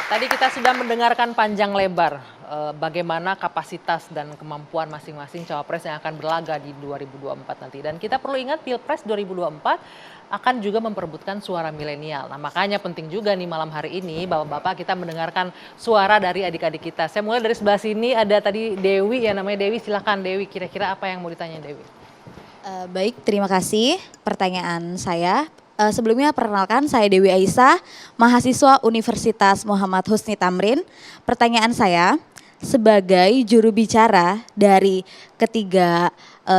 Tadi kita sudah mendengarkan panjang lebar bagaimana kapasitas dan kemampuan masing-masing cawapres yang akan berlaga di 2024 nanti. Dan kita perlu ingat Pilpres 2024 akan juga memperebutkan suara milenial. Nah makanya penting juga nih malam hari ini Bapak-Bapak kita mendengarkan suara dari adik-adik kita. Saya mulai dari sebelah sini ada tadi Dewi ya, namanya Dewi. Silahkan Dewi, kira-kira apa yang mau ditanya Dewi? Baik, terima kasih pertanyaan saya. Sebelumnya perkenalkan saya Dewi Aisyah, mahasiswa Universitas Muhammad Husni Tamrin. Pertanyaan saya, sebagai juru bicara dari ketiga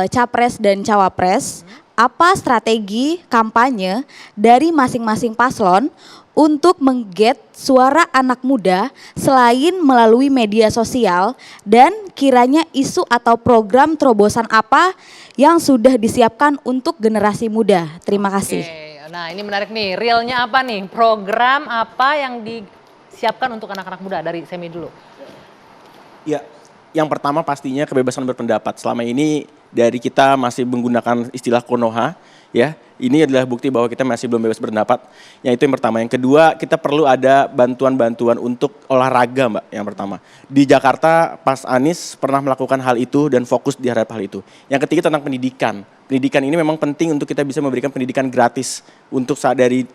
capres dan cawapres, apa strategi kampanye dari masing-masing paslon untuk mengget suara anak muda selain melalui media sosial, dan kiranya isu atau program terobosan apa yang sudah disiapkan untuk generasi muda? Terima kasih. Nah ini menarik nih, realnya apa nih? Program apa yang disiapkan untuk anak-anak muda? Dari Semi dulu. Ya, yang pertama pastinya kebebasan berpendapat. Selama ini dari kita masih menggunakan istilah Konoha, ya. Ini adalah bukti bahwa kita masih belum bebas berpendapat. Yang itu yang pertama. Yang kedua, kita perlu ada bantuan-bantuan untuk olahraga, Mbak, yang pertama. Di Jakarta, Pas Anies pernah melakukan hal itu dan fokus di hal itu. Yang ketiga tentang pendidikan. Pendidikan ini memang penting untuk kita bisa memberikan pendidikan gratis untuk dari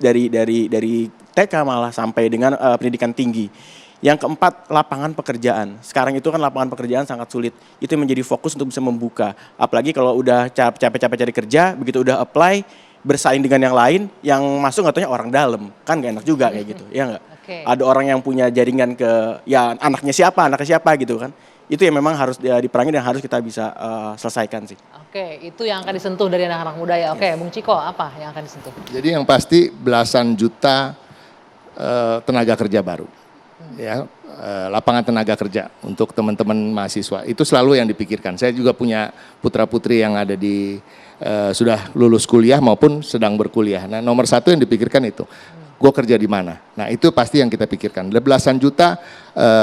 TK malah sampai dengan pendidikan tinggi. Yang keempat, lapangan pekerjaan. Sekarang itu kan lapangan pekerjaan sangat sulit. Itu menjadi fokus untuk bisa membuka. Apalagi kalau udah capek-capek cari kerja, begitu udah apply, bersaing dengan yang lain, yang masuk nggak taunya orang dalam. Kan gak enak juga kayak gitu, ya nggak? Okay. Ada orang yang punya jaringan ke, ya anaknya siapa gitu kan. Itu yang memang harus diperangi dan harus kita bisa selesaikan sih. Oke, itu yang akan disentuh dari anak-anak muda ya. Oke, Bung Ciko, apa yang akan disentuh? Jadi yang pasti belasan juta tenaga kerja baru. Ya, lapangan tenaga kerja untuk teman-teman mahasiswa itu selalu yang dipikirkan. Saya juga punya putra-putri yang ada di sudah lulus kuliah maupun sedang berkuliah. Nah, nomor satu yang dipikirkan itu, gue kerja di mana. Nah, itu pasti yang kita pikirkan. Belasan juta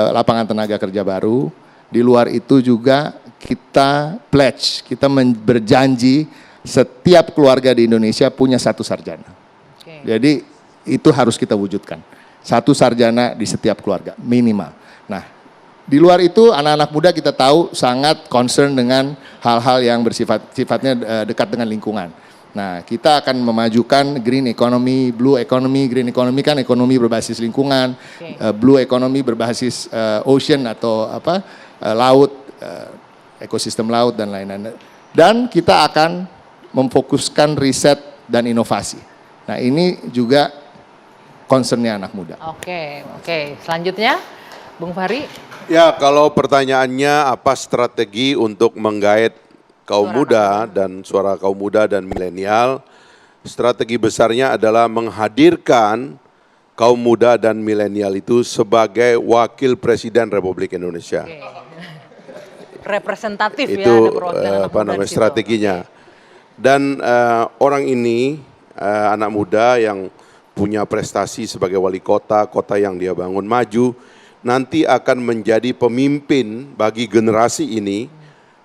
lapangan tenaga kerja baru. Di luar itu juga kita pledge, kita berjanji setiap keluarga di Indonesia punya satu sarjana. Jadi itu harus kita wujudkan. Satu sarjana di setiap keluarga, minimal. Nah, di luar itu anak-anak muda kita tahu sangat concern dengan hal-hal yang sifatnya dekat dengan lingkungan. Nah, kita akan memajukan green economy, blue economy. Green economy kan ekonomi berbasis lingkungan, blue economy berbasis ocean atau laut, ekosistem laut dan lain-lain. Dan kita akan memfokuskan riset dan inovasi. Nah, ini juga concernnya anak muda. Oke. Selanjutnya, Bung Fahri. Ya, kalau pertanyaannya apa strategi untuk menggait kaum muda dan suara kaum muda dan milenial, strategi besarnya adalah menghadirkan kaum muda dan milenial itu sebagai wakil presiden Republik Indonesia. Representatif itu, ya, ada perwakilan strateginya. Dan orang ini, anak muda yang punya prestasi sebagai wali kota yang dia bangun maju, nanti akan menjadi pemimpin bagi generasi ini,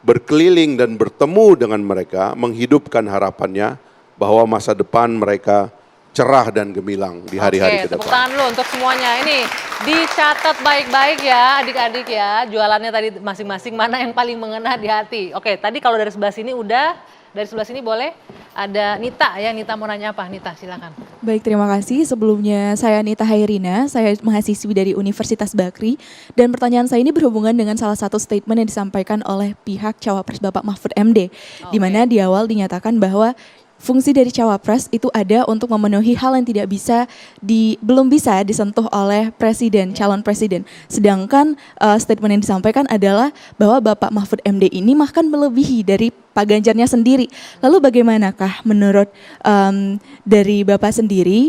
berkeliling dan bertemu dengan mereka, menghidupkan harapannya bahwa masa depan mereka cerah dan gemilang di hari-hari ke depan. Tepuk tangan dulu untuk semuanya. Ini dicatat baik-baik ya adik-adik ya, jualannya tadi masing-masing mana yang paling mengena di hati. Oke, tadi kalau dari sebelah sini udah, dari sebelah sini boleh. Ada Nita ya, Nita mau nanya apa? Nita silakan. Baik, terima kasih. Sebelumnya saya Nita Hairina, saya mahasiswi dari Universitas Bakri. Dan pertanyaan saya ini berhubungan dengan salah satu statement yang disampaikan oleh pihak cawapres Bapak Mahfud MD. Di mana di awal dinyatakan bahwa fungsi dari cawapres itu ada untuk memenuhi hal yang belum bisa disentuh oleh presiden, calon presiden. Sedangkan statement yang disampaikan adalah bahwa Bapak Mahfud MD ini bahkan melebihi dari Pak Ganjarnya sendiri. Lalu bagaimanakah menurut dari Bapak sendiri,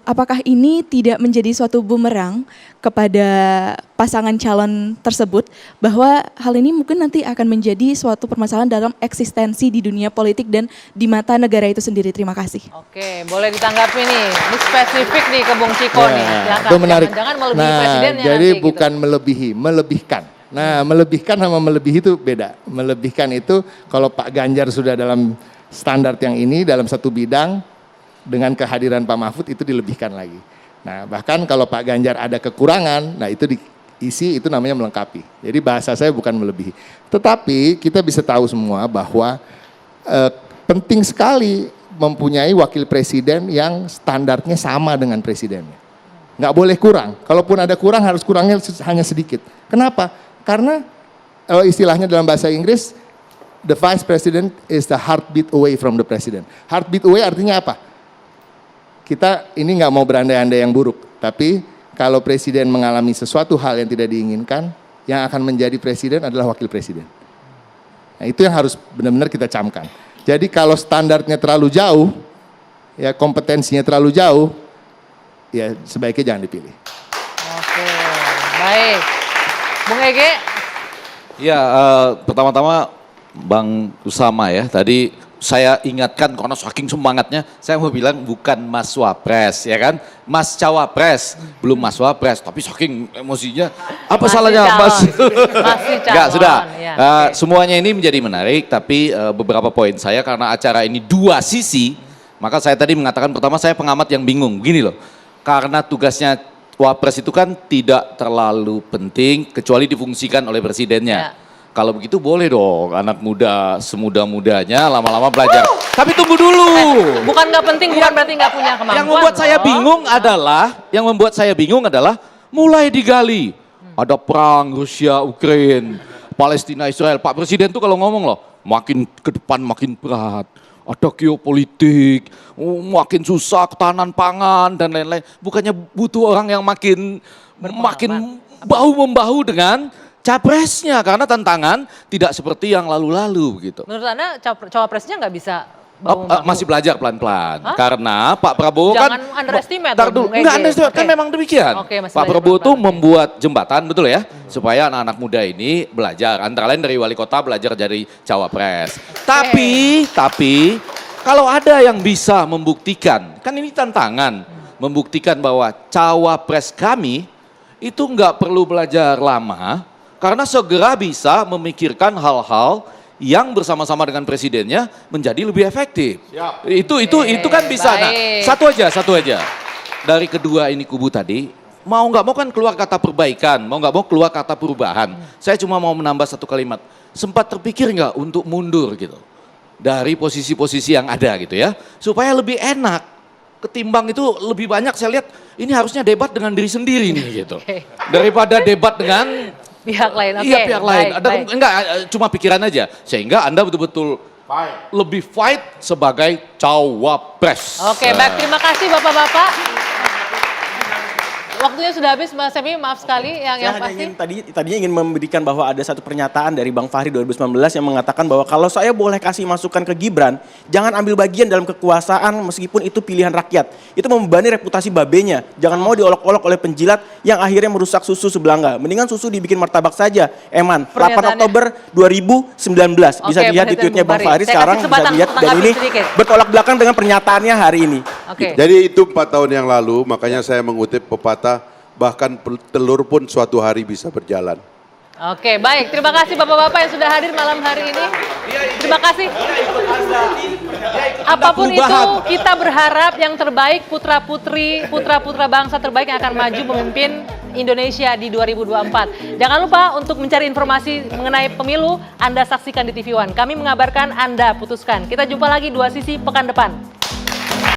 apakah ini tidak menjadi suatu bumerang kepada pasangan calon tersebut, bahwa hal ini mungkin nanti akan menjadi suatu permasalahan dalam eksistensi di dunia politik dan di mata negara itu sendiri? Terima kasih. Oke, boleh ditanggapi nih. Ini spesifik nih ke Bung Ciko nih. Silakan. Itu menarik. Jangan melebihi presidennya. Jadi nanti, bukan gitu. melebihi, melebihkan. Nah, melebihkan sama melebihi itu beda. Melebihkan itu kalau Pak Ganjar sudah dalam standar yang ini, dalam satu bidang, dengan kehadiran Pak Mahfud itu dilebihkan lagi. Nah, bahkan kalau Pak Ganjar ada kekurangan, nah itu diisi, itu namanya melengkapi. Jadi bahasa saya bukan melebihi. Tetapi kita bisa tahu semua bahwa penting sekali mempunyai wakil presiden yang standarnya sama dengan presidennya. Nggak boleh kurang. Kalaupun ada kurang, harus kurangnya hanya sedikit. Kenapa? Karena istilahnya dalam bahasa Inggris, the vice president is the heartbeat away from the president. Heartbeat away artinya apa? Kita ini nggak mau berandai-andai yang buruk, tapi kalau presiden mengalami sesuatu hal yang tidak diinginkan, yang akan menjadi presiden adalah wakil presiden. Nah, itu yang harus benar-benar kita camkan. Jadi kalau standarnya terlalu jauh, ya kompetensinya terlalu jauh, ya sebaiknya jangan dipilih. Oke, baik. Bung Ege, Ya, pertama-tama Bang Usama ya, tadi saya ingatkan karena saking semangatnya, saya mau bilang bukan Mas Wapres, ya kan? Mas Cawapres, belum Mas Wapres, tapi saking emosinya, apa Masih salahnya calon. Mas? Masih Enggak, calon, sudah. ya, oke. Semuanya ini menjadi menarik, tapi beberapa poin saya karena acara ini dua sisi, maka saya tadi mengatakan pertama saya pengamat yang bingung, begini loh. Karena tugasnya Wapres itu kan tidak terlalu penting, kecuali difungsikan oleh presidennya. Ya. Kalau begitu boleh dong anak muda semuda-mudanya lama-lama belajar. Tapi tunggu dulu. bukan nggak penting, bukan berarti nggak punya kemampuan. Yang membuat saya loh. bingung adalah mulai digali. Ada perang Rusia, Ukraina, Palestina, Israel. Pak Presiden tuh kalau ngomong loh, makin ke depan makin berat. Ada geopolitik, makin susah ketahanan pangan dan lain-lain. Bukannya butuh orang yang makin bahu-membahu dengan capresnya, karena tantangan tidak seperti yang lalu-lalu gitu. Menurut Anda cawapresnya nggak bisa Masih belajar pelan-pelan. Hah? Karena Pak Prabowo Jangan kan underestimate Tar dong, dulu. Bung Enggak Ege. underestimate, kan Oke. memang demikian. Oke, masih Pak belajar Prabowo tuh pelan-pelan, oke. membuat jembatan, betul ya, supaya anak-anak muda ini belajar. Antara lain dari wali kota belajar dari cawapres. Tapi kalau ada yang bisa membuktikan, kan ini tantangan, membuktikan bahwa cawapres kami itu nggak perlu belajar lama, karena segera bisa memikirkan hal-hal yang bersama-sama dengan presidennya menjadi lebih efektif. Itu kan bisa. Nah, baik. satu aja. Dari kedua ini kubu tadi, mau nggak mau kan keluar kata perbaikan, mau nggak mau keluar kata perubahan. Saya cuma mau menambah satu kalimat. Sempat terpikir nggak untuk mundur gitu dari posisi-posisi yang ada gitu ya, supaya lebih enak. Ketimbang itu lebih banyak saya lihat ini harusnya debat dengan diri sendiri nih gitu, Oke. daripada debat dengan Pihak lain, oke. iya pihak lain. baik, Ada baik. enggak cuma pikiran aja, sehingga Anda betul-betul lebih fight sebagai cawapres. Oke, baik. Terima kasih Bapak-Bapak. Waktunya sudah habis, Mas Semi. Maaf sekali yang Saya hanya pasti. ingin tadinya ingin memberikan bahwa ada satu pernyataan dari Bang Fahri 2019 yang mengatakan bahwa kalau saya boleh kasih masukan ke Gibran, jangan ambil bagian dalam kekuasaan meskipun itu pilihan rakyat. Itu membebani reputasi babenya. Jangan mau diolok-olok oleh penjilat yang akhirnya merusak susu sebelangga. Mendingan susu dibikin martabak saja. Eman, 8 Pernyataannya. Oktober 2019. Bisa Oke, dilihat di Presiden tweetnya Bang Bung Fahri. Fahri Saya sekarang, kasih bisa kesempatan dilihat. untuk Dan ini tanggapi sedikit. bertolak belakang dengan pernyataannya hari ini. Oke. Jadi itu 4 tahun yang lalu, makanya saya mengutip pepatah, bahkan telur pun suatu hari bisa berjalan. Oke, baik. Terima kasih Bapak-Bapak yang sudah hadir malam hari ini. Terima kasih. Apapun itu, kita berharap yang terbaik putra-putri, putra-putra bangsa terbaik yang akan maju memimpin Indonesia di 2024. Jangan lupa untuk mencari informasi mengenai pemilu, Anda saksikan di TV One. Kami mengabarkan, Anda putuskan. Kita jumpa lagi 2 sisi pekan depan.